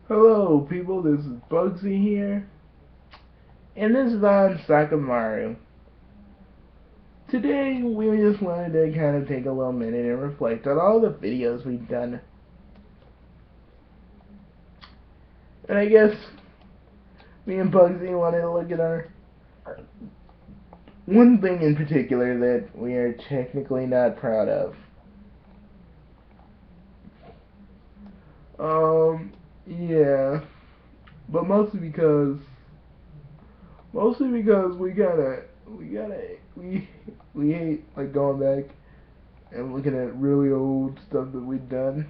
Hello people, this is Bugsy here, and this is on Sakamaru. Today we just wanted to kind of take a little minute and reflect on all the videos we've done. And I guess me and Bugsy wanted to look at our one thing in particular that we are technically not proud of. Yeah, but mostly because we hate like going back and looking at really old stuff that we've done.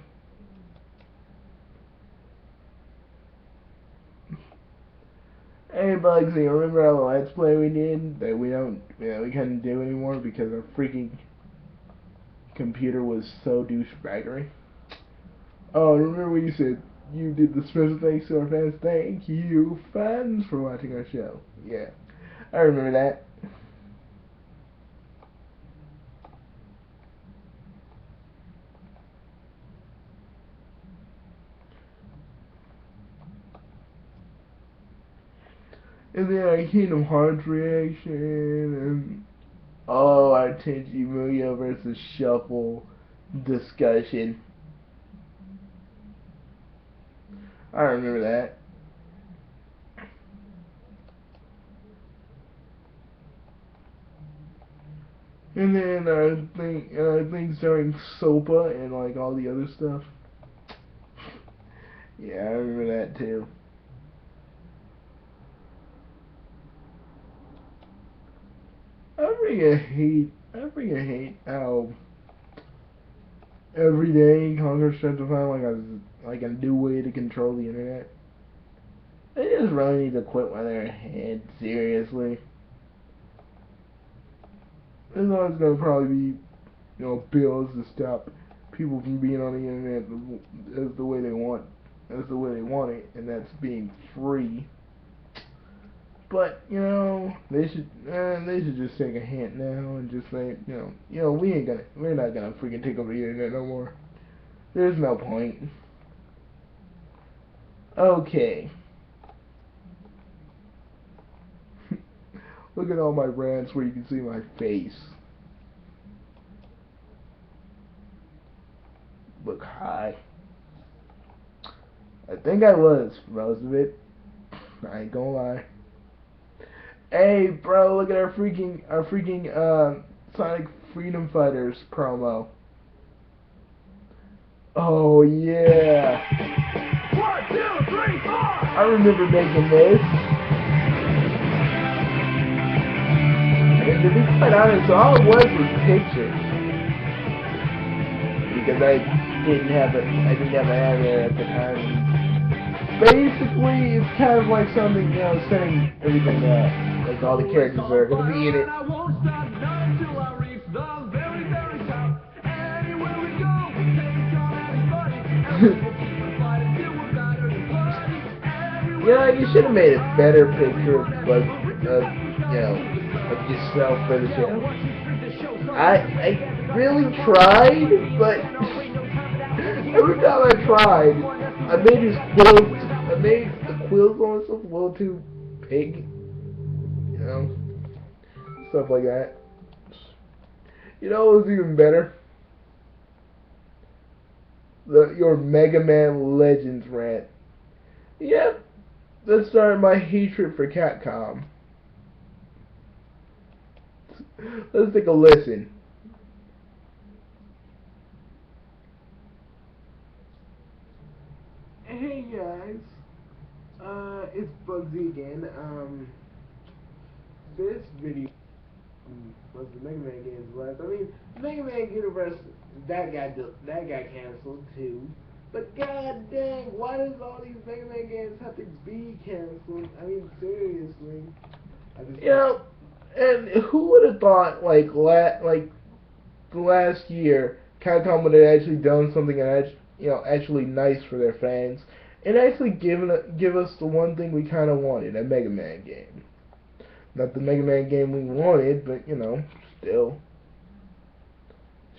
Hey Bugsy, remember our Let's Play we did that we couldn't do anymore because our freaking computer was so douchebaggery? Oh, remember when you said you did the special thanks to our fans? Thank you, fans, for watching our show. Yeah, I remember that. And then our Kingdom Hearts reaction, and our Tenchi Muyo versus Shuffle discussion. I remember that. And then things during SOPA and like all the other stuff. Yeah, I remember that too. I freaking hate how every day Congress tries to find like a new way to control the internet. They just really need to quit while they're ahead, seriously. There's always gonna probably be, bills to stop people from being on the internet as the way they want, it, and that's being free. But they should just take a hint now and just say, we're not gonna freaking take over the internet no more. There's no point. Okay. Look at all my rants where you can see my face. Look high. I think I was for most of it. I ain't gonna lie. Hey, bro, look at our freaking Sonic Freedom Fighters promo. Oh yeah. 1, 2, 3, 4. I remember making this. And to be quite honest, all it was pictures. Because I didn't have an editor at the time. Basically, it's kind of like something, setting everything up. Like all the characters are going to be in it. Yeah, you should have made a better picture of yourself for the show. I really tried, but every time I tried, I made the quills on myself a little too big, stuff like that. You know what was even better? Your Mega Man Legends rant. Yep, that started my hatred for Capcom. Let's take a listen. Hey guys, it's Bugsy again. This video was the Mega Man games left. I mean, Mega Man Universe that got canceled too. But god dang, why does all these Mega Man games have to be canceled? I mean, seriously. And who would have thought the last year Capcom would have actually done something actually nice for their fans and actually give us the one thing we kind of wanted, a Mega Man game. Not the Mega Man game we wanted, but still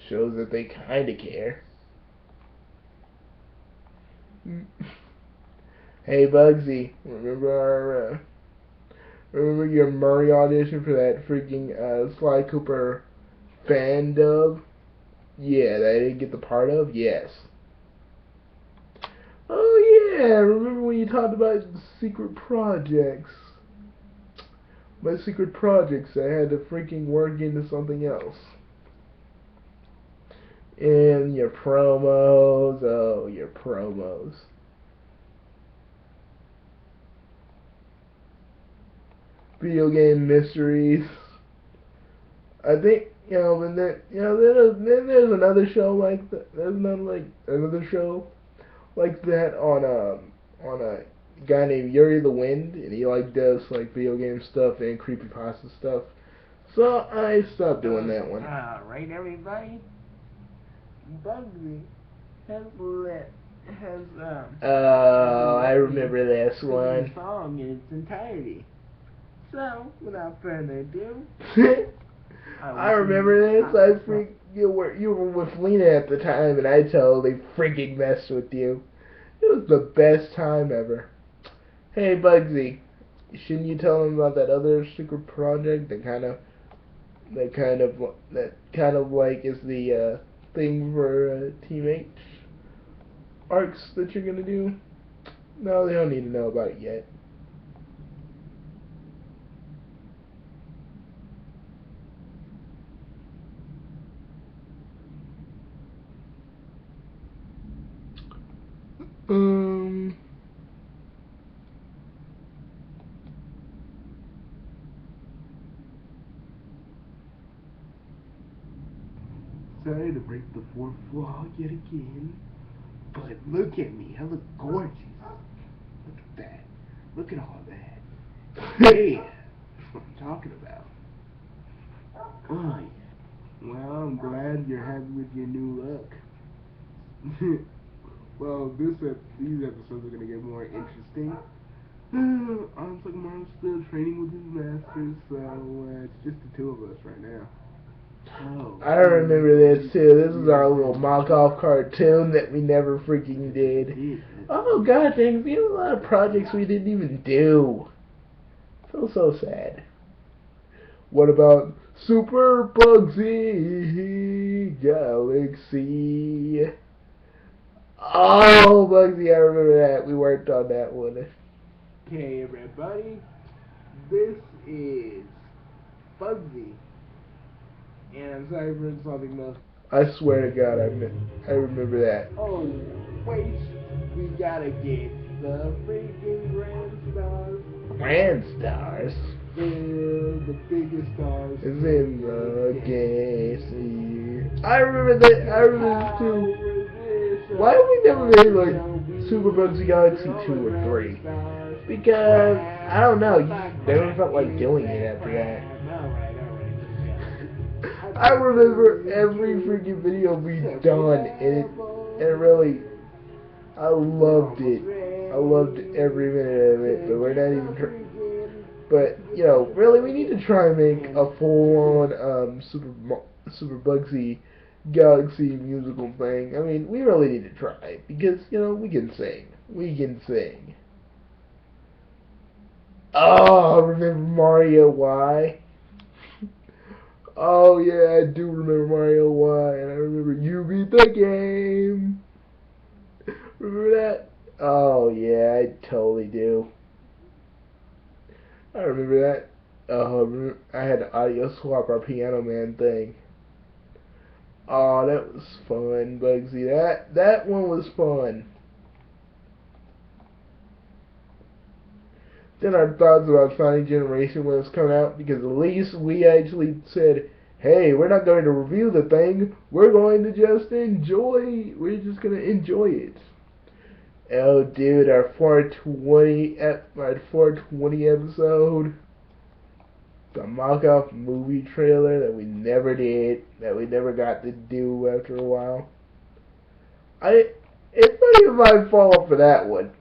shows that they kind of care. Hey Bugsy, remember your Murray audition for that freaking Sly Cooper fan dub? Yeah, that I didn't get the part of? Yes. Oh yeah, remember when you talked about secret projects? My secret projects I had to freaking work into something else. And your promos, oh, your promos. Video game mysteries. I think and then there's another show like that. There's another show like that on a guy named Yuri the Wind, and he does video game stuff and creepypasta stuff. So I stopped doing that one. Alright, everybody. Bugsy has Oh, I remember this the one. song in its entirety. So, without further ado, I remember this. You were with Lena at the time, and I totally freaking messed with you. It was the best time ever. Hey Bugsy, shouldn't you tell him about that other secret project that kind of like is the thing for teammate arcs that you're gonna do? No, they don't need to know about it yet. sorry to break the fourth wall yet again, but look at me. I look gorgeous. Look at that. Look at all that. Yeah, that's what I'm talking about. Oh, yeah. Well, I'm glad you're happy with your new look. Well, these episodes are going to get more interesting. I'm still training with his masters, so it's just the two of us right now. Oh, I remember this too. This is our little mock-off cartoon that we never freaking did. Oh god dang, we have a lot of projects we didn't even do. I feel so sad. What about Super Bugsy Galaxy? Oh, Bugsy, I remember that. We worked on that one. Okay, everybody, this is Bugsy, and I'm sorry for insulting most. I swear to God, I remember that. Oh, wait, we gotta get the freaking Grand Stars. Grand Stars? They're the biggest stars. Is in the galaxy. I remember that. I remember too. Why have we never made Super Bugsy Galaxy 2 or 3? Because I don't know. You never felt like doing it after that. I remember every freaking video we've done, and it really, I loved it. I loved every minute of it, but we're not even. But really, we need to try and make a full-on Super Bugsy Galaxy musical thing. I mean, we really need to try because we can sing. We can sing. Oh, remember Mario Y? Oh yeah, I do remember Mario Y, and I remember You Beat the Game. Remember that? Oh yeah, I totally do. I remember that. I had to audio swap our Piano Man thing. Oh, that was fun, Bugsy. That one was fun. Then our thoughts about Sonic Generation when it was coming out, because at least we actually said, hey, we're not going to review the thing, we're going to just enjoy, we're just going to enjoy it. Oh, dude, our 420 episode, the mock-up movie trailer that we never did, that we never got to do after a while. It's not even my fault for that one.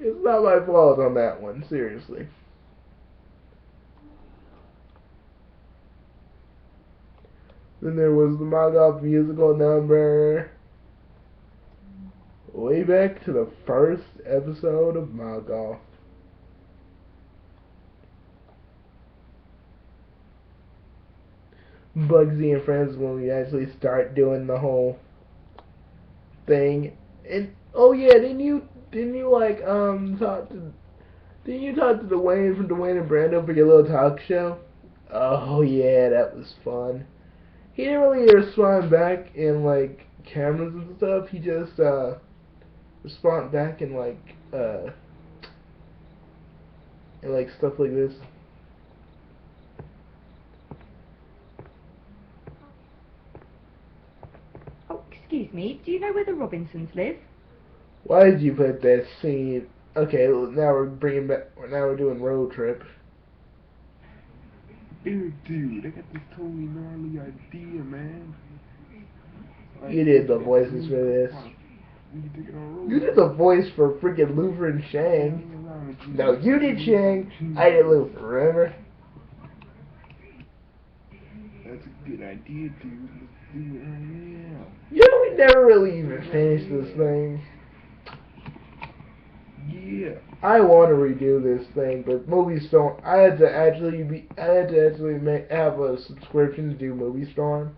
It's not my fault on that one, seriously. Then there was the mock-up musical number. Way back to the first episode of my golf. Bugsy and Friends when we actually start doing the whole thing. And oh yeah, didn't you like talk to didn't you talk to Dwayne from Dwayne and Brando for your little talk show? Oh yeah, that was fun. He didn't really respond back in like cameras and stuff. He just respond back in like stuff like this. Oh, excuse me, do you know where the Robinsons live? Why did you put that scene? Okay, now we're bringing back. Now we're doing road trip. Dude, I got this totally gnarly idea, man. You did the voices for this. You did the voice for freaking Luther and Shang. No, you did Shang. I did Luther. Remember? That's a good idea, dude. Let's do it right now. You know, we never really even finished this thing. Yeah. I want to redo this thing, but Movie Storm. I had to actually have a subscription to do Movie Storm.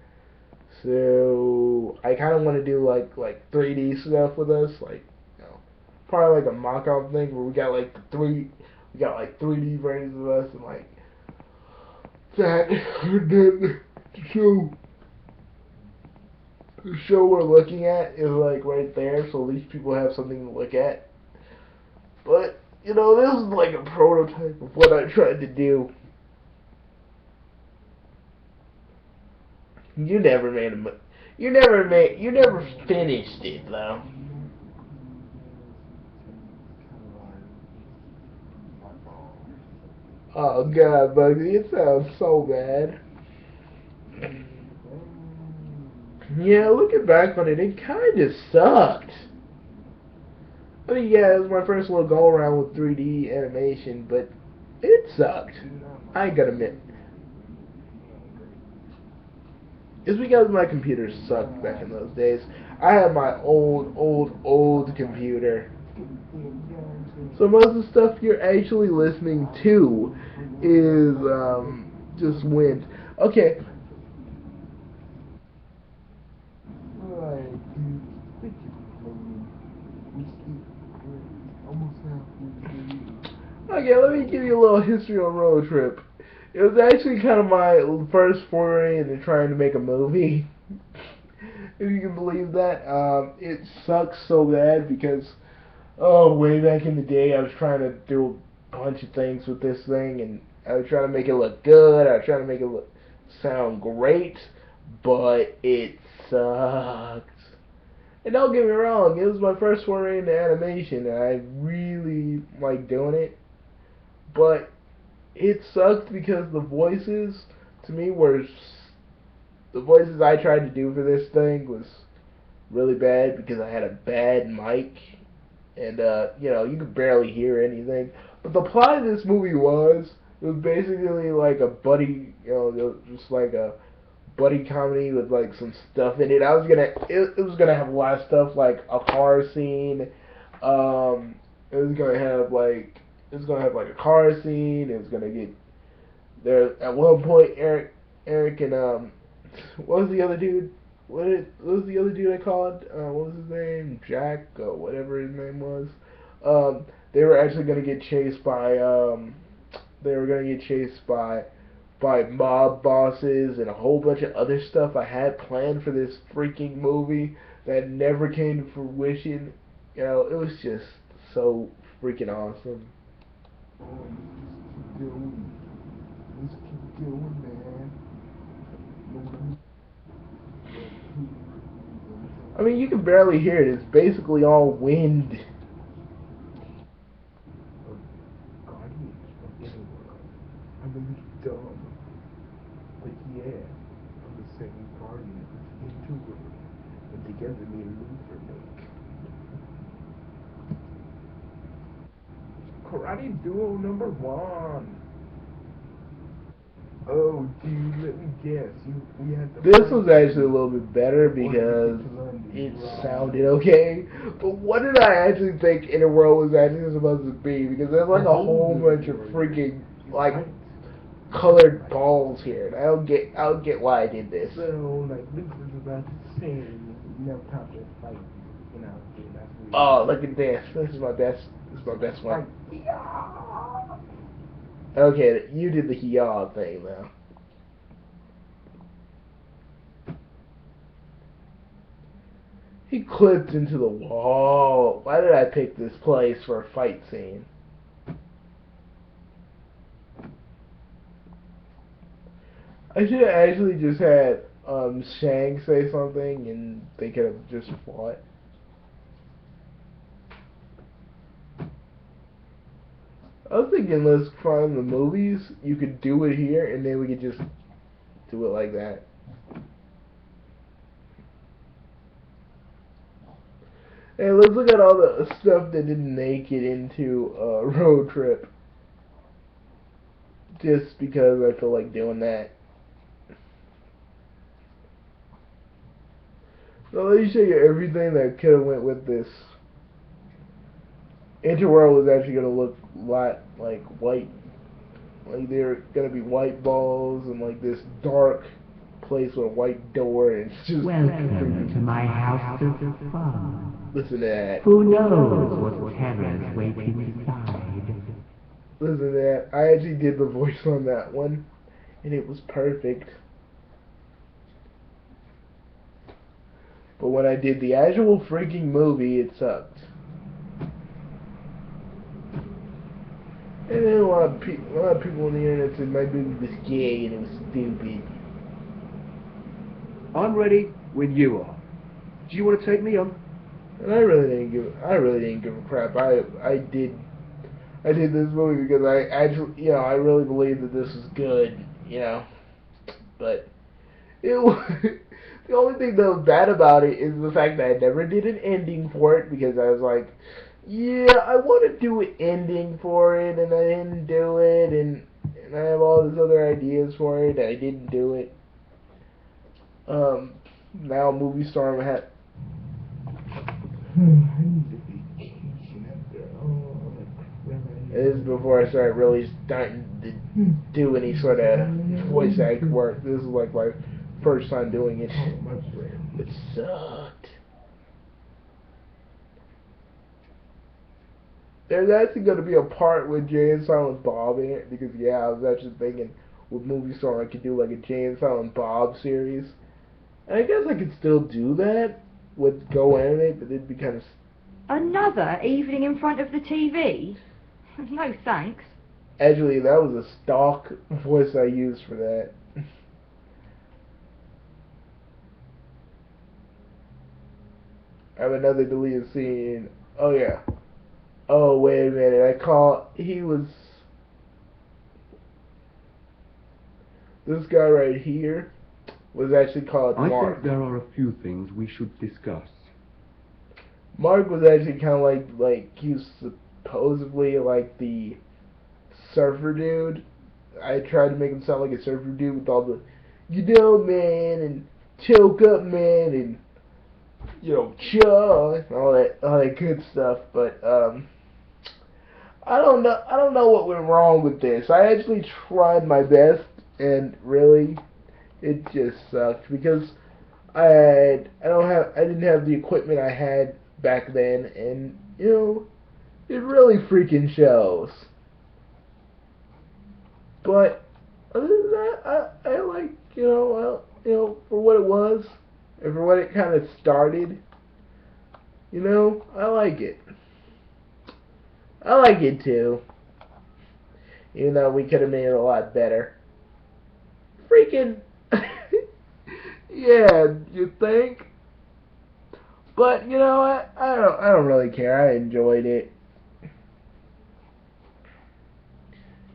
So I kind of want to do like 3D stuff with us, like probably like a mock-up thing where we got like 3D versions of us and like that, and then the show we're looking at is like right there, so at least people have something to look at. But you know, this is like a prototype of what I tried to do. You never finished it though. Oh god, Bugsy, it sounds so bad. Yeah, looking back on it, it kinda sucked. I mean, yeah, it was my first little go around with 3D animation, but it sucked. I ain't gonna admit. It's because my computer sucked back in those days. I had my old computer. So most of the stuff you're actually listening to is just wind. Okay. Okay, let me give you a little history on Road Trip. It was actually kind of my first foray into trying to make a movie. If you can believe that. It sucks so bad because, oh, way back in the day, I was trying to do a bunch of things with this thing, and I was trying to make it look good. I was trying to make it sound great, but it sucked. And don't get me wrong, it was my first foray into animation, and I really like doing it. But it sucked because the voices, to me, the voices I tried to do for this thing was really bad because I had a bad mic, and you could barely hear anything. But the plot of this movie it was basically like a buddy, just like a buddy comedy with like some stuff in it. It was gonna have a lot of stuff like a car scene. It was gonna have like a car scene. It was gonna get there at one point. Eric and what was the other dude? What was the other dude I called? What was his name? Jack or whatever his name was. They were actually gonna get chased by by mob bosses and a whole bunch of other stuff I had planned for this freaking movie that never came to fruition. You know, it was just so freaking awesome. Let's keep going, man. I mean, you can barely hear it. It's basically all wind. I'm a little dumb. But yeah, I'm the same guardian into it. And together me and Luther make Karate Duo #1. Oh, dude, let me guess. We had to This fight was actually a little bit better because it sounded okay. But what did I actually think Interworld was actually supposed to be? Because there's like a whole bunch of freaking like colored balls here, and I don't get why I did this. So, like, Luke was about to say, you never time to fight, you know, dude, that's what Oh, look at this. This is my best. This is my best one. Okay, you did the yaw thing though. He clipped into the wall. Why did I pick this place for a fight scene? I should have actually just had Shang say something and they could have just fought. I was thinking let's find the movies. You could do it here and then we could just do it like that. Hey, let's look at all the stuff that didn't make it into a road trip. Just because I feel like doing that. So let me show you everything that could have went with this. Interworld was actually going to look a lot like white. Like there are going to be white balls and like this dark place with a white door and it's just Welcome to my house of fun. Listen to that. Who knows what terrors wait inside? Listen to that. I actually did the voice on that one and it was perfect. But when I did the actual freaking movie, it sucked. And then a lot of people on the internet said my movie was gay and it was stupid. I'm ready when you are. Do you want to take me on? And I really didn't give a crap. I did this movie because I actually, I really believed that this was good, But it was, the only thing that was bad about it is the fact that I never did an ending for it because I was like, yeah, I want to do an ending for it, and I didn't do it, and I have all these other ideas for it, and I didn't do it. Now Movie Storm had. This is before I started really starting to do any sort of voice act work. This is like my first time doing it. It sucked. There's actually going to be a part with Jay and Silent Bob in it because I was actually thinking with Movie Star I could do like a Jay and Silent Bob series. And I guess I could still do that with Go Animate, but it'd be kind of... Another evening in front of the TV? No thanks. Actually, that was a stock voice I used for that. I have another deleted scene. Oh yeah. Oh wait a minute. He was this guy right here was actually called Mark. I think there are a few things we should discuss. Mark was actually kind of like he was supposedly like the surfer dude. I tried to make him sound like a surfer dude with all the, man, and choke up, man, and chaw, and all that good stuff. But I don't know what went wrong with this. I actually tried my best, and really, it just sucked because I didn't have the equipment I had back then, and it really freaking shows. But other than that, I like for what it was and for what it kind of started. I like it. I like it too. Even though we could have made it a lot better. Freaking yeah, you think? But I don't really care. I enjoyed it.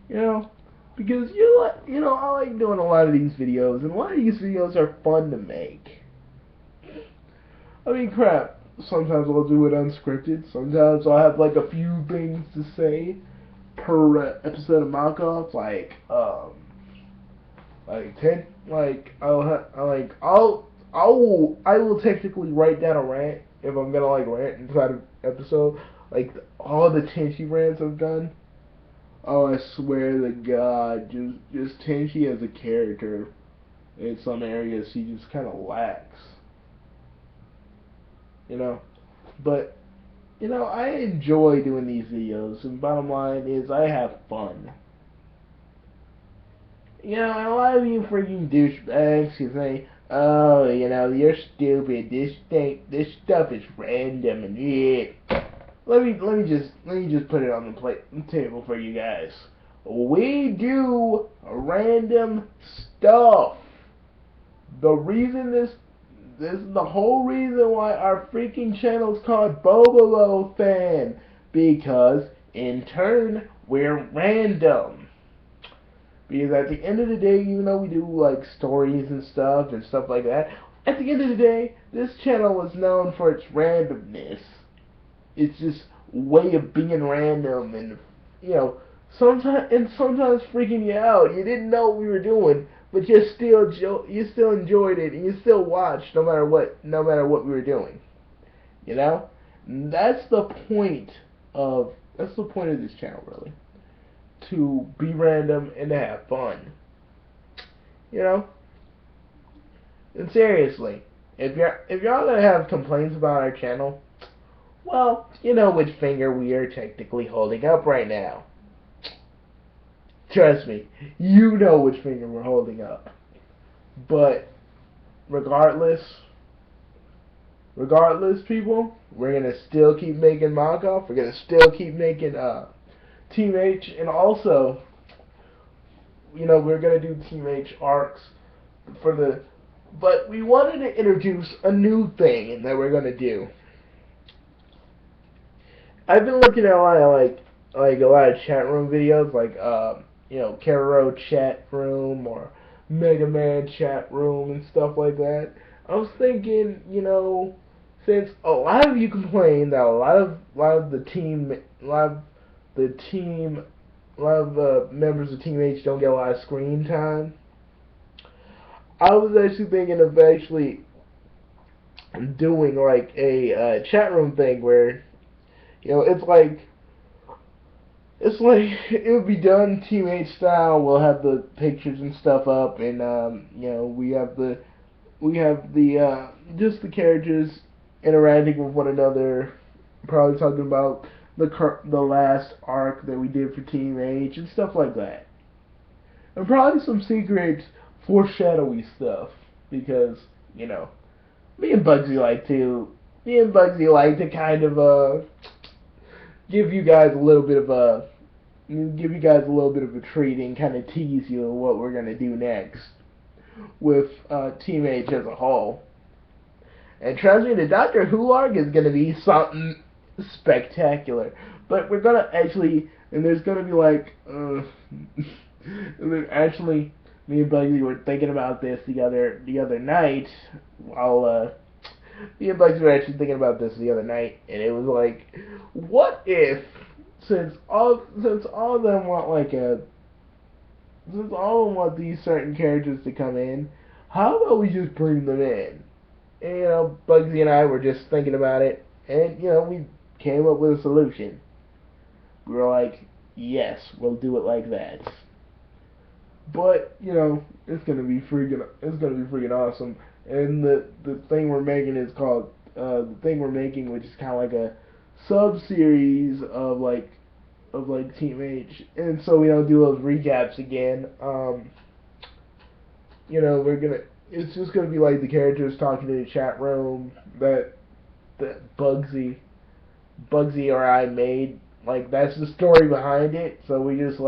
Because I like doing a lot of these videos, and a lot of these videos are fun to make. I mean, crap. Sometimes I'll do it unscripted. Sometimes I'll have like a few things to say per episode of mock-off. Like, Like I will technically write down a rant if I'm gonna like rant inside of episode. Like all the Tenchi rants I've done. Oh, I swear to God, just Tenchi as a character, in some areas he just kind of lacks. You know, but I enjoy doing these videos, and bottom line is I have fun. And a lot of you freaking douchebags can say, "Oh, you're stupid. This stuff is random and yeah." Let me just put it on the table for you guys. We do random stuff. The reason this is the whole reason why our freaking channel is called bobobobofan, because in turn we're random. Because at the end of the day, even though we do like stories and stuff like that, at the end of the day, this channel was known for its randomness. It's just way of being random, and sometimes freaking you out. You didn't know what we were doing, but you still enjoyed it, and you still watched no matter what we were doing. That's the point of this channel, really, to be random and to have fun. And seriously, if y'all gonna have complaints about our channel, well, you know which finger we are technically holding up right now. Trust me, you know which finger we're holding up. But regardless, people, we're gonna still keep making Knockoff. We're gonna still keep making Team H, and also, we're gonna do Team H arcs but we wanted to introduce a new thing that we're gonna do. I've been looking at a lot of chat room videos, like Kero chat room or Mega Man chat room and stuff like that. I was thinking, since a lot of you complain that a lot of members of Team H don't get a lot of screen time, I was actually thinking of doing like a chat room thing where it's like it would be done Team H style. We'll have the pictures and stuff up, and we have the just the characters interacting with one another, probably talking about the last arc that we did for Team H and stuff like that, and probably some secret foreshadowy stuff, because me and Bugsy like to kind of give you guys a little bit of a treat and kind of tease you what we're gonna do next with Team H as a whole. And trust me, the Doctor Who arc is gonna be something spectacular. But we're gonna and there's gonna be and then actually, me and Bugsy were thinking about this the other night. Me and Bugsy were actually thinking about this the other night, and it was like, what if, since all of them want these certain characters to come in, how about we just bring them in? And Bugsy and I were just thinking about it, and we came up with a solution. We were like, yes, we'll do it like that. But it's gonna be freaking awesome. And the thing we're making is called which is kind of like a sub series of Team H. And so we don't do those recaps again. It's just gonna be like the characters talking in the chat room that Bugsy or I made. Like, that's the story behind it. So we just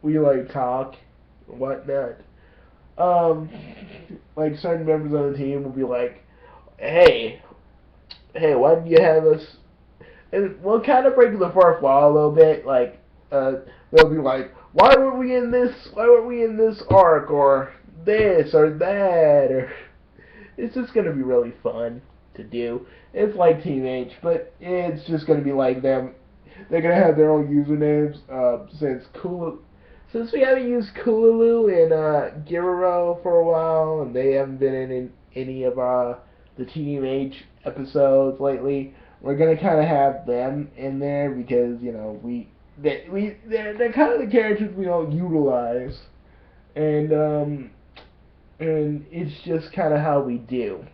we talk and whatnot. Like, certain members of the team will be like, hey, why didn't you have us? And we'll kind of break the fourth wall a little bit. Like, they'll be like, why weren't we in this arc, or this, or that, or... It's just going to be really fun to do. It's like Team H, but it's just going to be like them. They're going to have their own usernames, since we haven't used Kululu and Girero for a while, and they haven't been in any of the TMH episodes lately, we're gonna kind of have them in there because they're kind of the characters we don't utilize, and it's just kind of how we do.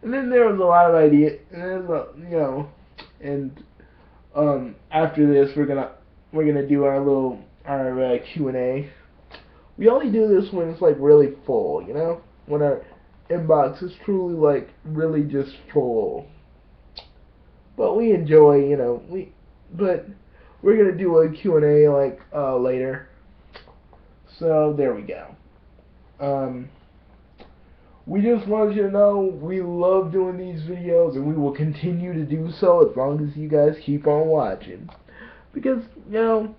And then there was a lot of ideas, and after this we're gonna do our Q&A. We only do this when it's like really full, when our inbox is truly like really just full. But we enjoy, but we're gonna do a Q&A like later. So there we go. We just wanted you to know we love doing these videos, and we will continue to do so as long as you guys keep on watching. Because, our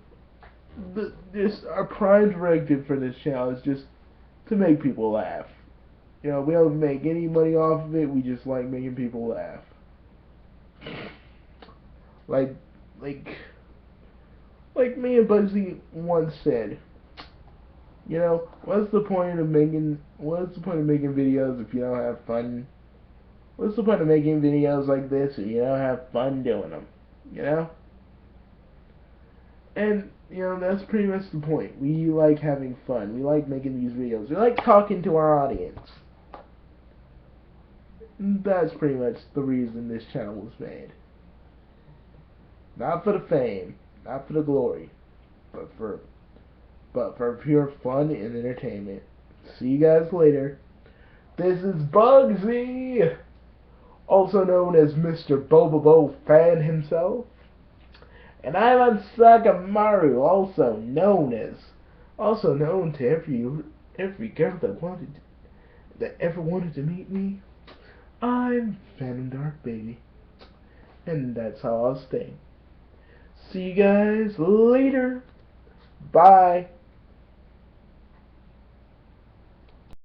prime directive for this channel is just to make people laugh. We don't make any money off of it, we just like making people laugh. Like me and Bugsy once said, what's the point of making videos if you don't have fun? What's the point of making videos like this if you don't have fun doing them? And that's pretty much the point. We like having fun. We like making these videos. We like talking to our audience. And that's pretty much the reason this channel was made. Not for the fame, not for the glory, but for pure fun and entertainment. See you guys later. This is Bugsy, also known as Mr. bobobobofan himself. And I'm on Sakamaru, also known to every girl that ever wanted to meet me. I'm Phantom Dark Baby. And that's how I'll stay. See you guys later. Bye.